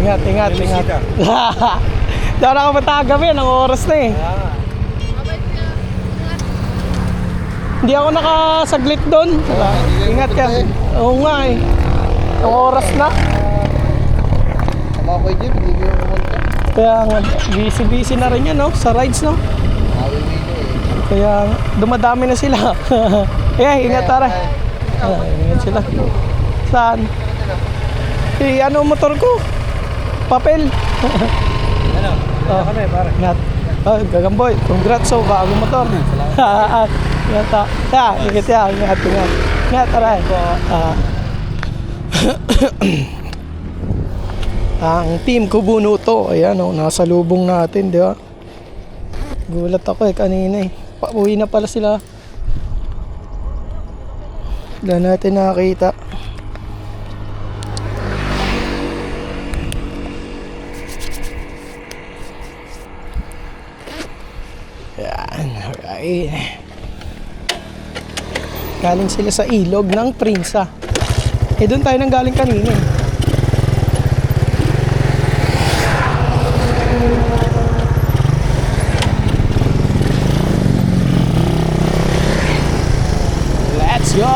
Ingat, ingat, ingat. Daw na ako matagabi, ang oras na eh. Hindi ako nakasaglit doon. Ingat ka. Oo nga eh. Ang oras na. Tama ko yun, hindi ko pumunta. Kaya nga, busy-busy na rin yan, no? Sa rides, no? Kaya dumadami na sila. Kaya ingat tara. Ingat sila. Saan? Eh, ano motor ko? Papel. Ano? Oh, Kami, pare. ingat. Oh, Gagamboy, congrats sa bagong motor. Salamat. Ingat ta. Ingat ya, ingat, ingat. Ingat tara. Ang team Kubunuto, ayan oh, nasa lubong natin, di ba? Gulat ako kanina eh. Pauwi na pala sila. Wala natin nakakita. Yan, alright. Galing sila sa ilog ng Prinsa. Eh doon tayo nang galing kanina eh. Let's go!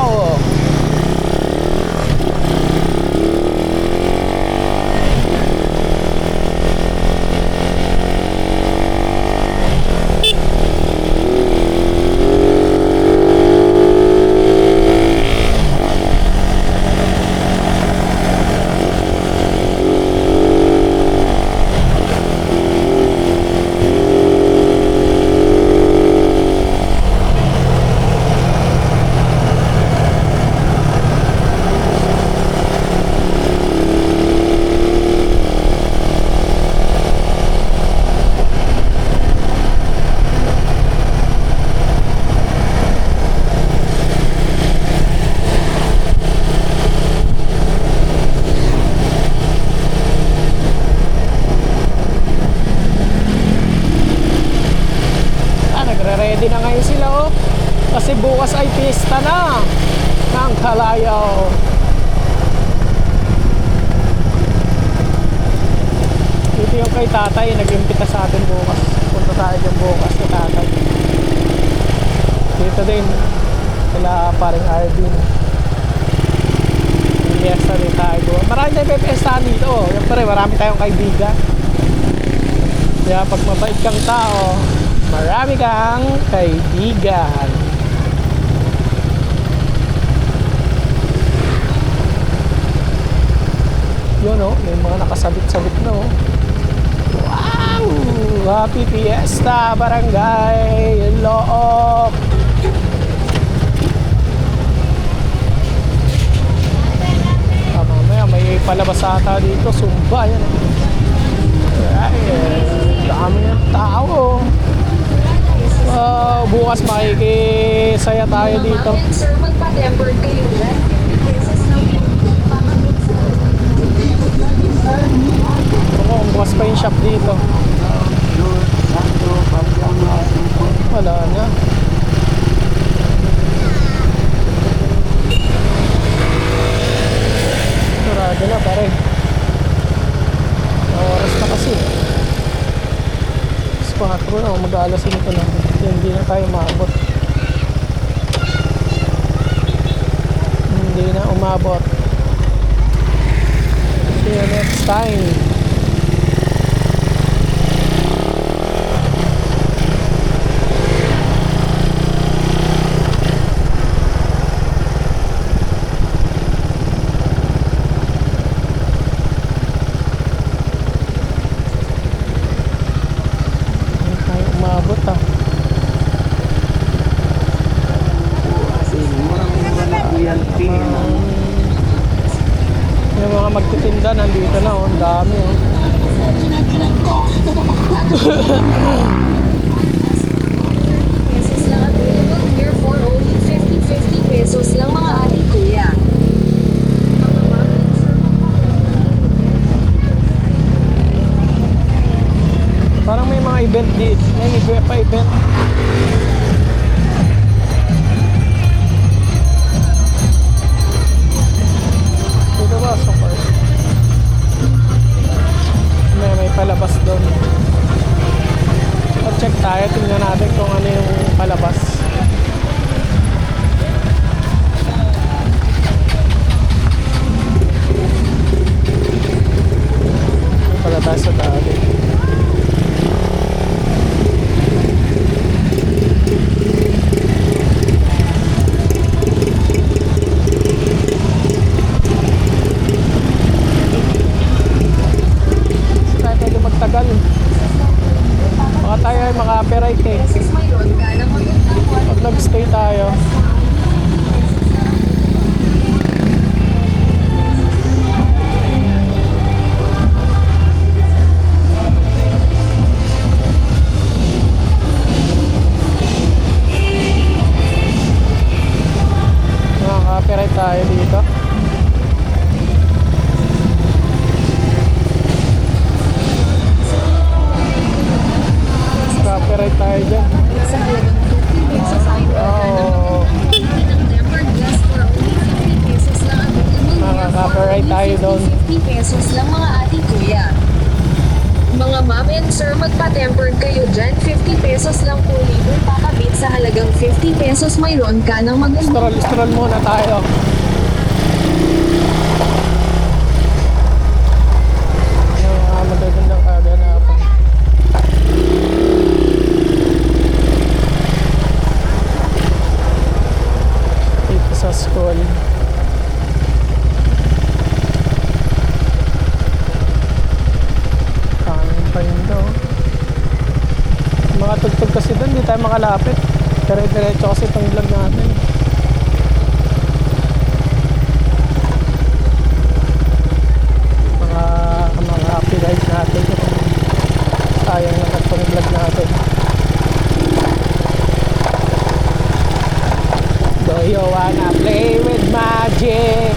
Ready na ngayon sila oh. Kasi bukas ay pista na ng Kalayaw. Dito yung kay tatay, nag-impita sa atin bukas. Punta tayo dyan bukas kay tatay. Dito din sila paring Arvin. Fiesta din tayo. Marami tayong fiesta dito oh. Yung pare, marami tayong kaibigan. Kaya pag mabait kang tao, marami kang kaibigan. Yun o, may mga nakasabit-sabit na o. Wow! Happy Fiesta, Barangay Loop! Mamaya may palabas ata dito, Zumba yan. Ay, dami ng tao. Bukas makikisaya tayo dito. Bukas pa yung shop dito. Wala na. Sarado na pare. Oras na kasi. 4 na, mag-aalas 5 na. Hindi na tayo maabot. Hindi na umabot. See you next time. Yung mga magtitinda nandito na oh, ang dami oh. Pesos lang available here for only 50 pesos lang mga ating kuya. Parang may mga event dito. May iba pa event. Dito ba? So far. tayo, tingnan natin kung ano yung palabas. Yung palabas sa dali. Tayo pwede magtagal. Baka tayo ay maka-copyright eh. Pesos mayroon ka ng magandang Pag quality. nag-stay tayo. Maka-copyright tayo dito. Copyright tayo dyan. Sa halagang 50 pesos ay Oo. ng tempered glass for only 50 pesos lang ang Makaka-copyright tayo doon. 50 pesos lang mga ate kuya. Mga ma'am and sir, magpa-tempered kayo dyan. 50 pesos lang po libre pakabit sa halagang 50 pesos mayroon ka ng magandang Stroll muna tayo. Yung magagandang kaganapan. Dito sa school. Kanin pa yun daw. Mga tugtog kasi doon, di tayo makalapit. Dire-diretso kasi itong vlog natin. Mga copyright natin. Sayang naman itong vlog natin. Do you wanna play with magic?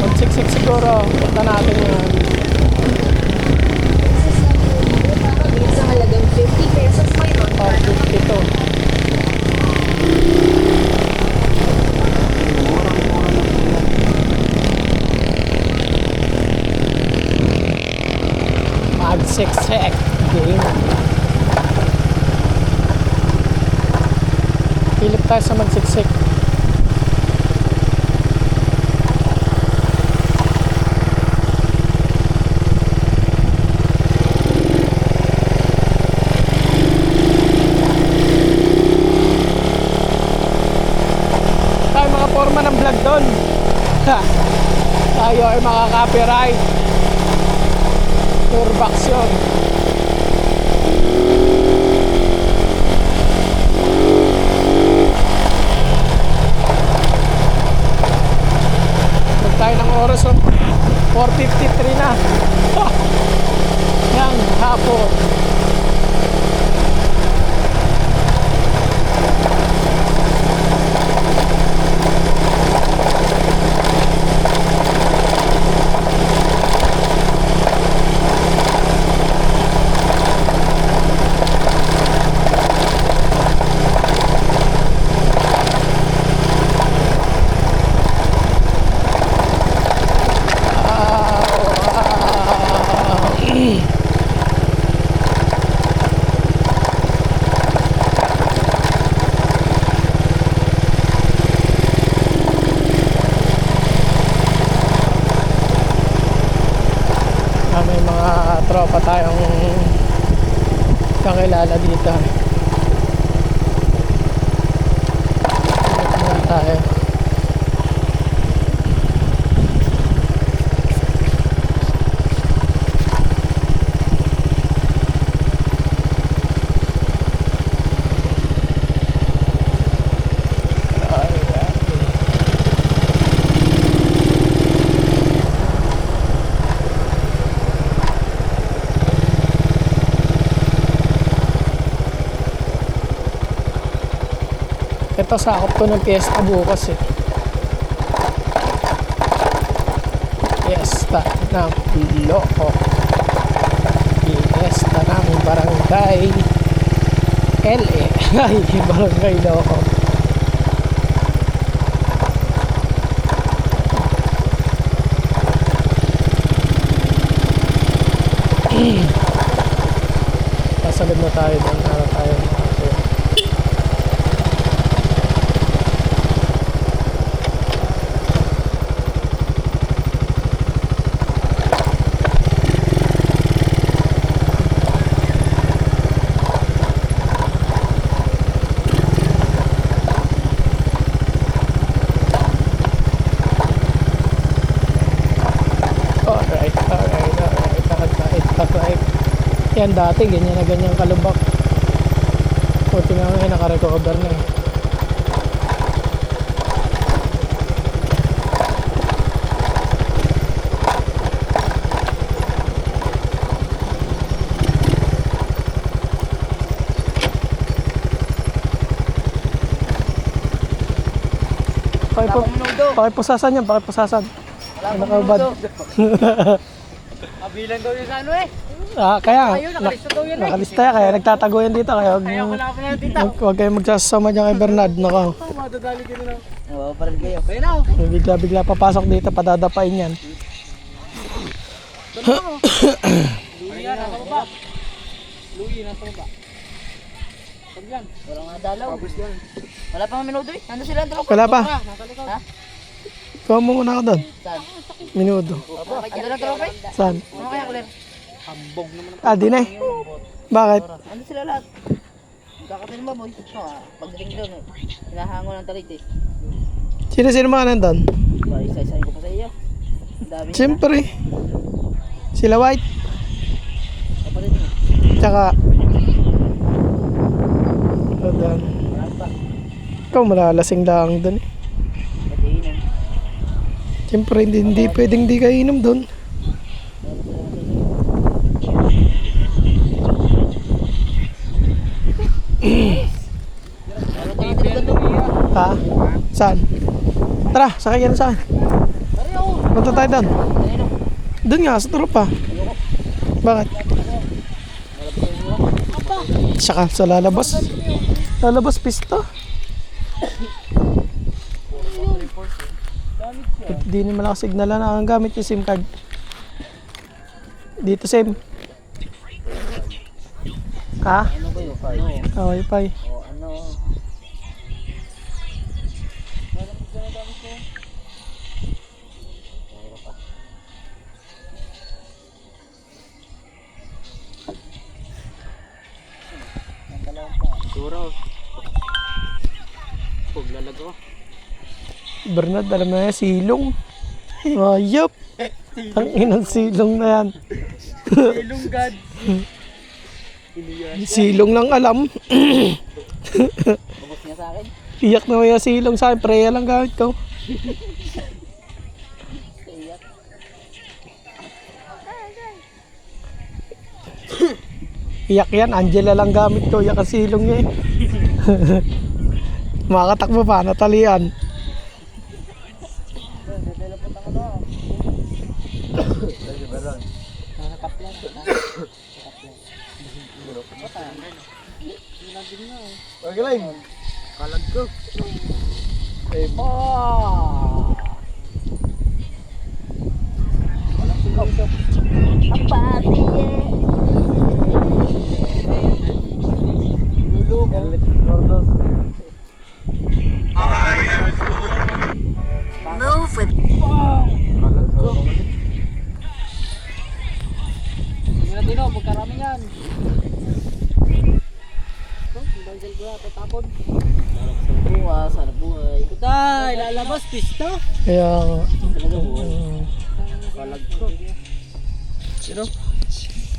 Magsiksik siguro. Punta natin yan. pakabit sa halagang 50 pesos mayroon ka Oh, ng 52. Magsiksik game. Pilip tayo sa magsiksik. Tayo mga forma ng vlog doon. Tayo ay makaka-copyright. Turbox yun. Huwag tayo ng oras oh. 4:53 na. Yang hapon. May mga tropa tayong kakilala dito. Dito tayo. Ito sakop to ng piyesta bukas eh. Fiesta ng Ilocos. Fiesta ng Barangay LE. Ay, Barangay Ilocos. Sasagot na tayo doon para tayo makakasya. Alright. Yan dati, ganyan na ganyan kalubak. O, tingnan nga, naka-recover na eh. Pakipusasan yan, pakipusasan. Nakabad. Kabilang daw yun sa ano eh. Kaya Ayun, nakalista daw yun eh. nakalista yan, kaya nagtatago yan dito. Kaya Wala ka na dito. huwag kayong magsasama dyan kay Bernard. Nako, Madadali ka na lang. Oo, parang kayo. Kaya na. bigla-bigla papasok dito, padadapain yan. Lugi yan, nasa baba. Lugi, nasa baba. Pag yan. Wala nga dalaw. Wala pa nga minuto eh. Nandun sila ang dalaw. Wala pa. Nasa likod. Ha? Kuha mo muna ako doon. Saan? Minuto. Opo. Andun ang dalaw eh. Saan? Ano kaya, Claire? Hambog naman. Di na eh. Bakit? Andun sila lahat. Kakatin mo, boy. Pagdating doon eh. Hinahango ng talit eh. Sino mga nandun? Isa-isahin ko pa sa iyo. Ang dami nila. Siyempre. Sila White. Kapatid mo. Tsaka doon. Ikaw malalasing lang doon eh. Patiinan. Siyempre hindi pwedeng di ka inom doon. Ha? Saan? Tara, sakay ka na saan? Punta tayo doon. Doon nga, sa tropa. Bakit? Saka sa lalabas. Lalabas pista. Hindi naman ako signalan na ang gamit yung SIM card. Dito SIM. Ha? Ano ba yun? Ano? Wi-Fi. O ano? Suraw. Paglalago. Bernard, alam na yan, silong. Ayop. Ang inang silong na yan. Ilong God. Silong lang alam. Bubos niya sa akin. Iyak na yung silong sa akin. Preya lang gamit ko. Iyak. Iyak yan. Angela lang gamit ko. Iyak ang silong niya eh. Makatakbo pa. Natalian. Pagaling. Kalag ko. Eh, pa. Apati eh. Lulu. Gordos. Move with Kalag ko. Tingnan din o, pagkarami yan. Banggal ko na, tatapon. Sana buhay. Kutay, lalabas, pista. Kaya Talaga buhay. Kalag ko. Sino?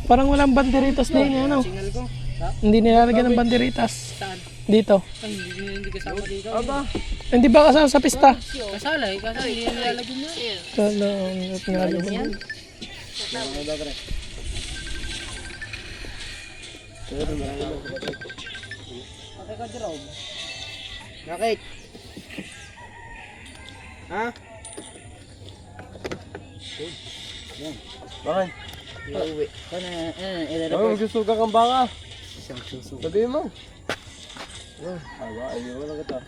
parang walang banderitas din yan. Ano? Singal ko. Ha? Hindi nilalagyan ng banderitas. Saan? Dito. Ay, hindi kasama dito. Aba. Hindi ba kasama sa pista? Kasala eh, kasi hindi nilalagyan niya. At nga Yan. Bakit ka, Jerome? Bakit? Ha? Bakit? Uuwi. Ano, Ay, i-report. magsusuga kang baka. Isang suso. Sabihin mo. Ayaw lang kita.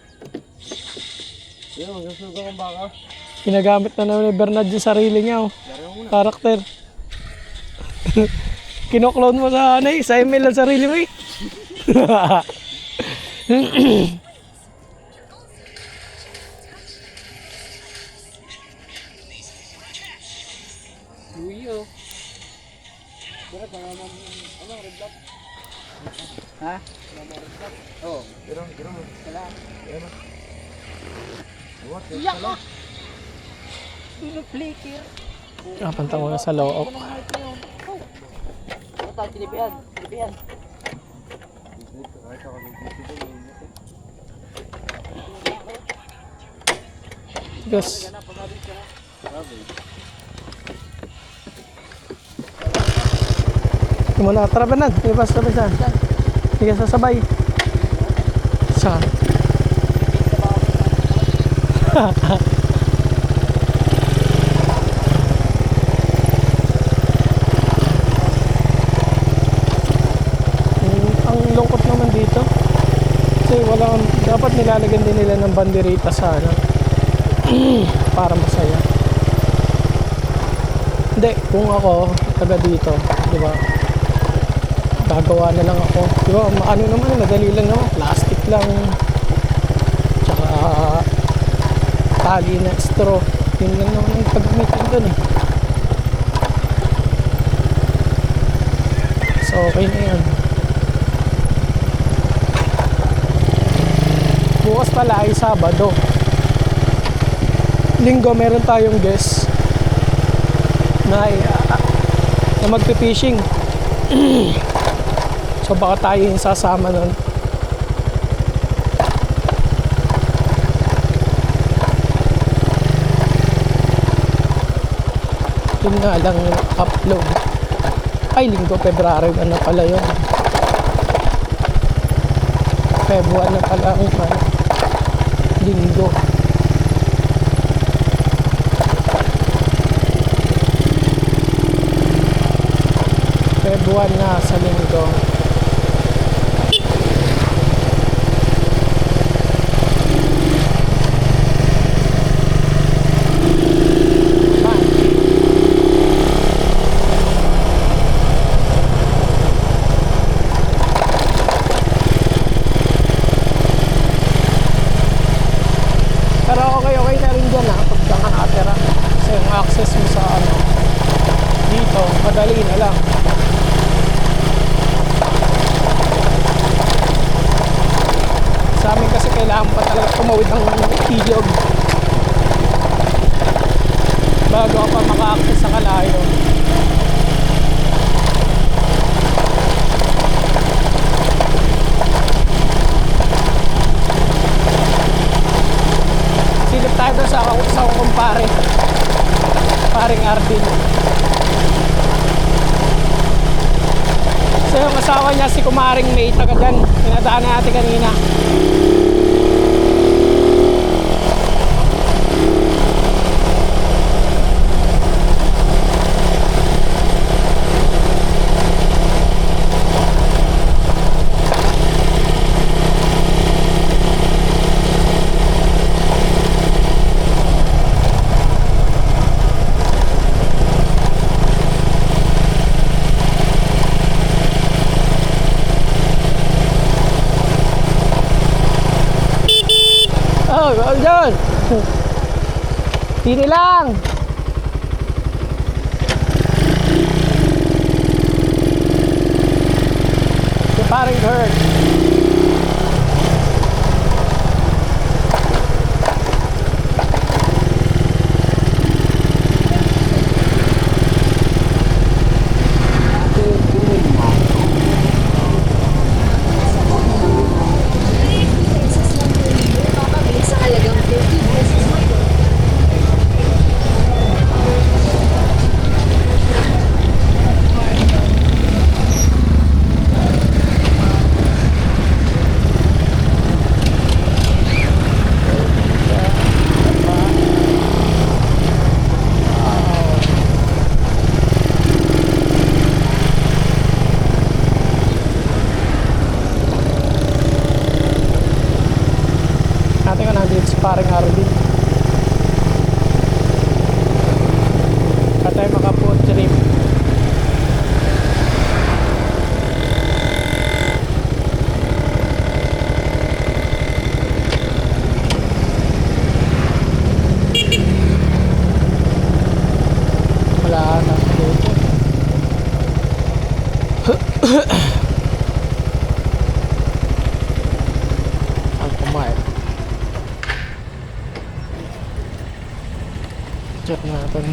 Magsusuga kang baka. Ginagamit na naman ni Bernard yung sarili niya, oh. Karakter. Kinoklone mo sa ano eh, sa email ang sarili mo eh. Luyo. Ha? Oo. Wala. Iyak ka! Flicker. Kapanta ko na sa loob. Ano tayo, tilipian? Tilipian. Yes. Muna, tara Bernard. Sige pa, sabay saan. Sige, sasabay. Saan? Ang lungkot naman dito. Kasi walang, dapat nilalagyan din nila ng banderita sa ano. Para masaya. Hindi, kung ako taga dito, di ba? Gagawa na lang ako. Di ba, ano naman, madali lang naman. Plastic lang. Tsaka tali na straw. Yun lang naman ang paggamitin doon eh. So, okay na yan. Bukas pala ay Sabado. Linggo meron tayong guest na magpi-fishing. So baka tayo yung sasama nun. Yun nga lang upload. Ay, Linggo, February na pala yun. February na pala ang Linggo. February na sa Linggo. Pero okay na rin dyan pag ka nakatira. Kasi yung access mo sa ano, dito, madali na lang. Sa amin kasi kailangan pa talaga tumawid ng ilog bago ka pa maka-access sa Kalayo. Silip tayo doon sa kumpare, paring Ardin. So yung asawa niya si Kumaring May, taga dyan, pinadaan natin kanina. Oh, well done. Tini lang. Si paring Kurt. Papabili sa halagang 50 pesos may loan. ko, nandito si parang Arvin. Kaya tayo maka-food trip. Wala na dito. Ang kumain. Check natin.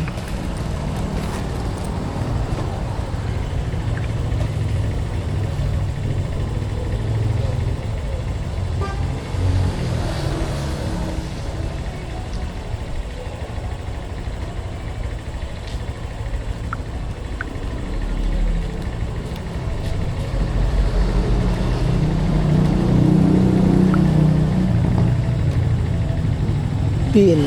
Pin.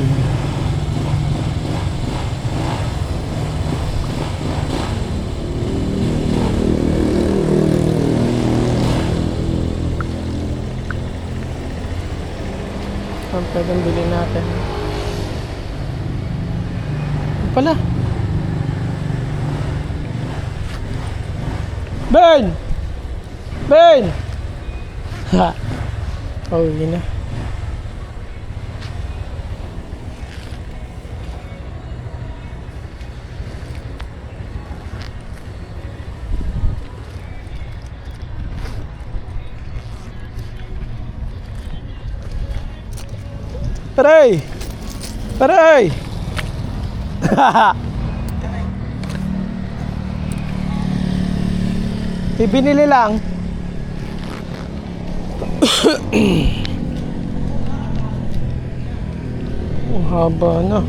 Ang pwedeng bilhin natin. Ano pala? Ben! Ben! Ha! Pauwi na. Aray! Aray! Ibinili lang. Ang haba na.